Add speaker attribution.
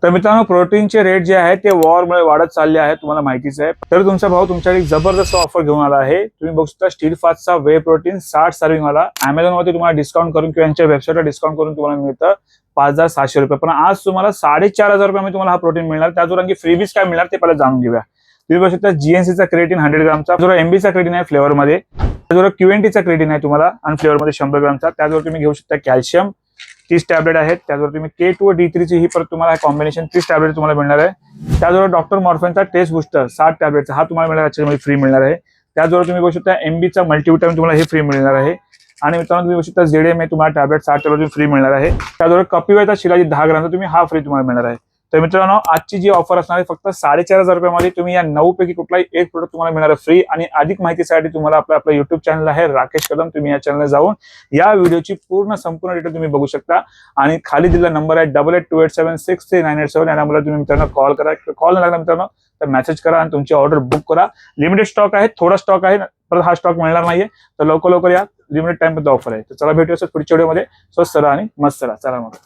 Speaker 1: तर मित्रांनो, प्रोटीनचे रेट जे आहेत ते वॉरमुळे वाढत चालले आहेत, तुम्हाला माहितीच आहे. तर तुमचा भाऊ तुमच्याकडे जबरदस्त ऑफर घेऊन आला आहे. तुम्ही बघू शकता स्टील फास्टचा वे प्रोटीन 60 सर्विंग वाला Amazon वरती तुम्हाला डिस्काउंट करून किंवा यांच्या वेबसाईटवर डिस्काउंट करून तुम्हाला मिळतं 5,700 रुपये. पण आज तुम्हाला 4,500 रुपयामध्ये तुम्हाला हा प्रोटीन मिळणार. त्याचवर आणखी फ्रीबीज काय मिळणार ते पहिला जाणून घेऊया. तुम्ही बघू शकता GNCचा क्रिएटिन 100 ग्रामचा, जो MBचा क्रिएटिन आहे फ्लेवर मध्ये, त्याचबरोबर QNTचा क्रिएटिन आहे तुम्हाला आणि फ्लेवर मध्ये 100 ग्रामचा. त्याचबरोबर तुम्ही घेऊ शकता कॅल्शियम 30 टॅबलेट आहेत. त्याचबरोबर तुम्ही K2 व D3 ची ही परत तुम्हाला कॉम्बिनेशन 30 टॅबलेट तुम्हाला मिळणार आहे. त्याचबरोबर डॉक्टर मॉर्फिनचा टेस्ट बुस्टर 60 टॅबलेटचा हा तुम्हाला मिळणार, याच्यामध्ये फ्री मिळणार आहे. त्याचबरोबर तुम्ही बघू शकता MBचा मल्टीविटामिन तुम्हाला हे फ्री मिळणार आहे. आणि मित्रांनो तुम्ही बघू शकता ZMA तुम्हाला टॅबलेट 60 टॅबलेट फ्री मिळणार आहे. त्याचबरोबर कपिवाचा शिलाजीत 10 ग्रामचा तुम्ही हा फ्री तुम्हाला मिळणार आहे. तर मित्रांनो, आजची जी ऑफर असणार आहे फक्त 4,500 रुपयामध्ये तुम्ही या 9 पैकी कुठलाही एक प्रोडक्ट तुम्हाला मिळणार आहे फ्री. आणि अधिक माहितीसाठी तुम्हाला आपलं युट्यूब चॅनल आहे राकेश कदम, तुम्ही या चॅनलला जाऊन या व्हिडिओची संपूर्ण डिटेल तुम्ही बघू शकता. आणि खाली दिलेला नंबर आहे 8828763987, या नंबरला तुम्ही मित्रांनो कॉल करा. कॉल लागला मित्रांनो तर मेसेज करा आणि तुमची ऑर्डर बुक करा. लिमिटेड स्टॉक आहे, थोडा स्टॉक आहे, परत हा स्टॉक मिळणार नाहीये. तर लवकर या, लिमिटेड टाइम पर्यंत ऑफर आहे. तर चला भेटूया पुढच्या व्हिडिओमध्ये. स्वस्त राहा आणि मस्त राहा. चला मग.